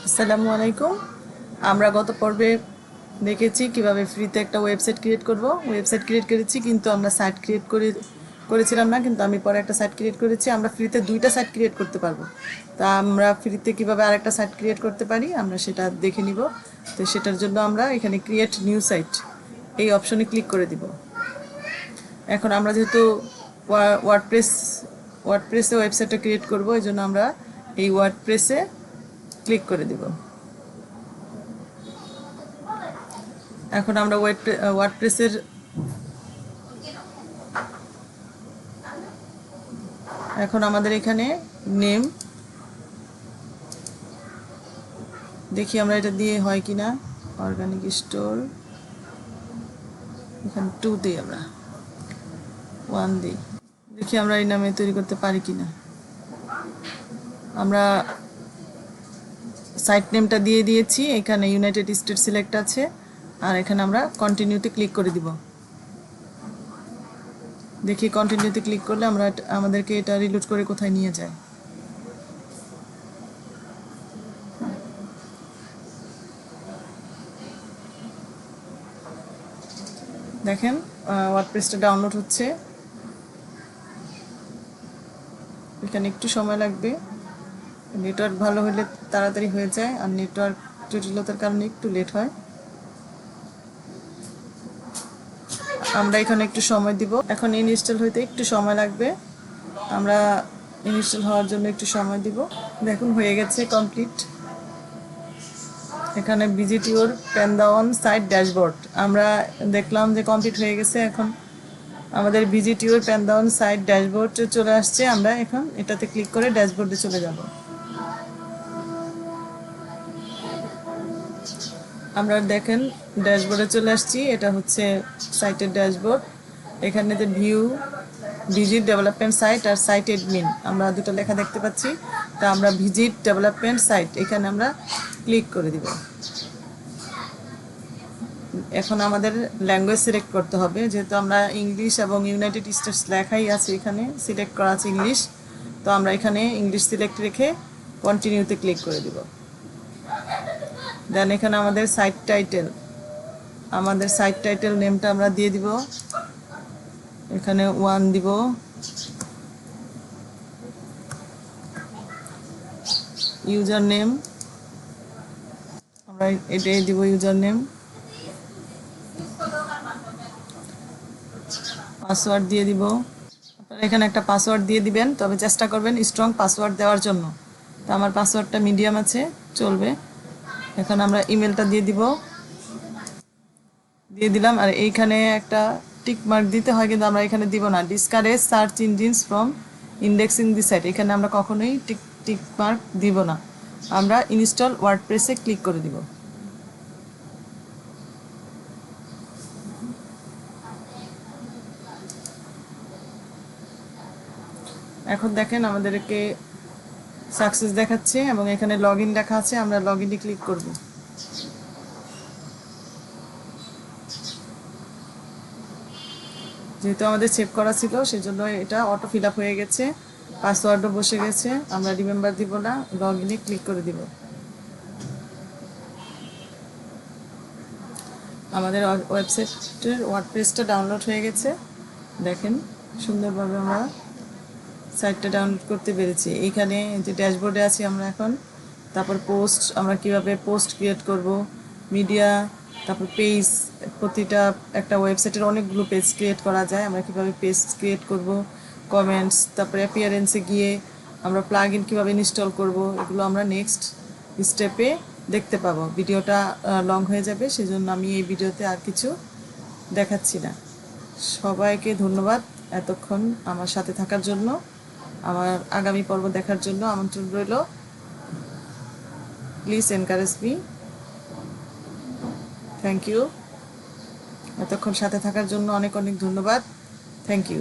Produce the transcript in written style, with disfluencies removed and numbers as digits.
আসসালামু আলাইকুম। আমরা গত পর্বে দেখেছি কিভাবে ফ্রিতে একটা ওয়েবসাইট ক্রিয়েট করব। ওয়েবসাইট ক্রিয়েট করেছি, কিন্তু আমরা সাইট ক্রিয়েট করেছিলাম না, কিন্তু আমি পরে একটা সাইট ক্রিয়েট করেছি। আমরা ফ্রিতে দুইটা সাইট ক্রিয়েট করতে পারবো। তা আমরা ফ্রিতে কিভাবে আরেকটা সাইট ক্রিয়েট করতে পারি আমরা সেটা দেখে নিব। তো সেটার জন্য আমরা এখানে ক্রিয়েট নিউ সাইট এই অপশনে ক্লিক করে দিব। এখন আমরা যেহেতু ওয়ার্ডপ্রেসে ওয়েবসাইটটা ক্রিয়েট করব, এই জন্য আমরা এই ওয়ার্ডপ্রেসে ক্লিক করে দিব। এখন আমরা ওয়ার্ডপ্রেসের এখন আমাদের এখানে নেম দেখি আমরা এটা দিয়ে হয় কিনা। অর্গানিক স্টোর এখানে 2 দিই, আমরা 1 দিই, দেখি আমরা এই নামে তৈরি করতে পারি কিনা। আমরা সাইট নেমটা দিয়ে দিয়েছি, এখানে ইউনাইটেড স্টেট সিলেক্ট আছে, আর এখানে আমরা কন্টিনিউতে ক্লিক করে দিব। দেখি কন্টিনিউতে ক্লিক করলে আমাদেরকে এটা রিলোড করে কোথায় নিয়ে যায়। দেখেন ওয়ার্ডপ্রেসটা ডাউনলোড হচ্ছে, এখানে একটু সময় লাগবে। নেটওয়ার্ক ভালো হলে তাড়াতাড়ি হয়ে যায়, আর নেটওয়ার্ক জটিলতার কারণে একটু লেট হয়। আমরা এখানে একটু সময় দিব। এখন ইনস্টল হইতে একটু সময় লাগবে, আমরা ইনস্টল হওয়ার জন্য একটু সময় দিব। দেখুন হয়ে গেছে কমপ্লিট। এখানে ভিজিট ইউর প্যান্দাওয়ান সাইট ড্যাশবোর্ড আমরা দেখলাম যে কমপ্লিট হয়ে গেছে। এখন আমাদের ভিজিট ইউর প্যান্দাওয়ান সাইট ড্যাশবোর্ড চলে আসছে। আমরা এখন এটাতে ক্লিক করে ড্যাশবোর্ডে চলে যাব। আমরা দেখেন ড্যাশবোর্ডে চলে আসছি, এটা হচ্ছে সাইটের ড্যাশবোর্ড। এখানে যে ভিউ, ভিজিট ডেভেলপমেন্ট সাইট আর সাইট এডমিন আমরা দুটো লেখা দেখতে পাচ্ছি। তা আমরা ভিজিট ডেভেলপমেন্ট সাইট এখানে আমরা ক্লিক করে দিব। এখন আমাদের ল্যাঙ্গুয়েজ সিলেক্ট করতে হবে, যেহেতু আমরা ইংলিশ এবং ইউনাইটেড স্টেটস লেখাই আছে, এখানে সিলেক্ট করা আছে ইংলিশ। তো আমরা এখানে ইংলিশ সিলেক্ট রেখে কন্টিনিউতে ক্লিক করে দিব। দেন এখানে আমাদের সাইট টাইটেল নেমটা আমরা দিয়ে দিব। এখানে 1 দিব, ইউজার নেম আমরা এটাই দিব, ইউজার নেম। পাসওয়ার্ড দিয়ে দিব। আপনারা এখানে একটা পাসওয়ার্ড দিয়ে দিবেন, তবে চেষ্টা করবেন স্ট্রং পাসওয়ার্ড দেওয়ার জন্য। তো আমার পাসওয়ার্ডটা মিডিয়াম আছে, চলবে। এখন আমরা ইমেলটা দিয়ে দিলাম। আর এইখানে একটা টিক মার্ক দিতে হয়, কিন্তু আমরা এখানে দিব না। Discourage search engines from indexing the site, এখানে আমরা কখনোই টিক মার্ক দিব না। আমরা ইনস্টল ওয়ার্ডপ্রেসে ক্লিক করে দিব। এখন দেখেন আমাদেরকে সাকসেস দেখাচ্ছে এবং এখানে লগ ইন লেখা আছে, আমরা লগ ইনে ক্লিক করব। যেহেতু আমাদের সেভ করা ছিল সেজন্য এটা অটো ফিল আপ হয়ে গেছে, পাসওয়ার্ডও বসে গেছে। আমরা রিমেম্বার দিব না, লগ ইনে ক্লিক করে দিব। আমাদের ওয়েবসাইটের ওয়ার্ডপ্রেসটা ডাউনলোড হয়ে গেছে। দেখেন সুন্দরভাবে আমরা সাইটটা ডাউনলোড করতে পেরেছি। এইখানে যে ড্যাশবোর্ডে আছি আমরা এখন। তারপর পোস্ট, আমরা কিভাবে পোস্ট ক্রিয়েট করব, মিডিয়া, তারপর পেজ, প্রতিটা একটা ওয়েবসাইটের অনেকগুলো পেজ ক্রিয়েট করা যায়, আমরা কিভাবে পেজ ক্রিয়েট করব, কমেন্টস, তারপরে অ্যাপিয়ারেন্সে গিয়ে আমরা প্লাগ ইন কীভাবে ইনস্টল করব, এগুলো আমরা নেক্সট স্টেপে দেখতে পাবো। ভিডিওটা লং হয়ে যাবে, সেজন্য আমি এই ভিডিওতে আর কিছু দেখাচ্ছি না। সবাইকে ধন্যবাদ এতক্ষণ আমার সাথে থাকার জন্য। আমার আগামী পর্ব দেখার জন্য আমন্ত্রণ রইল। Please encourage me. Thank you. এতক্ষণ সাথে থাকার জন্য অনেক অনেক ধন্যবাদ। Thank you.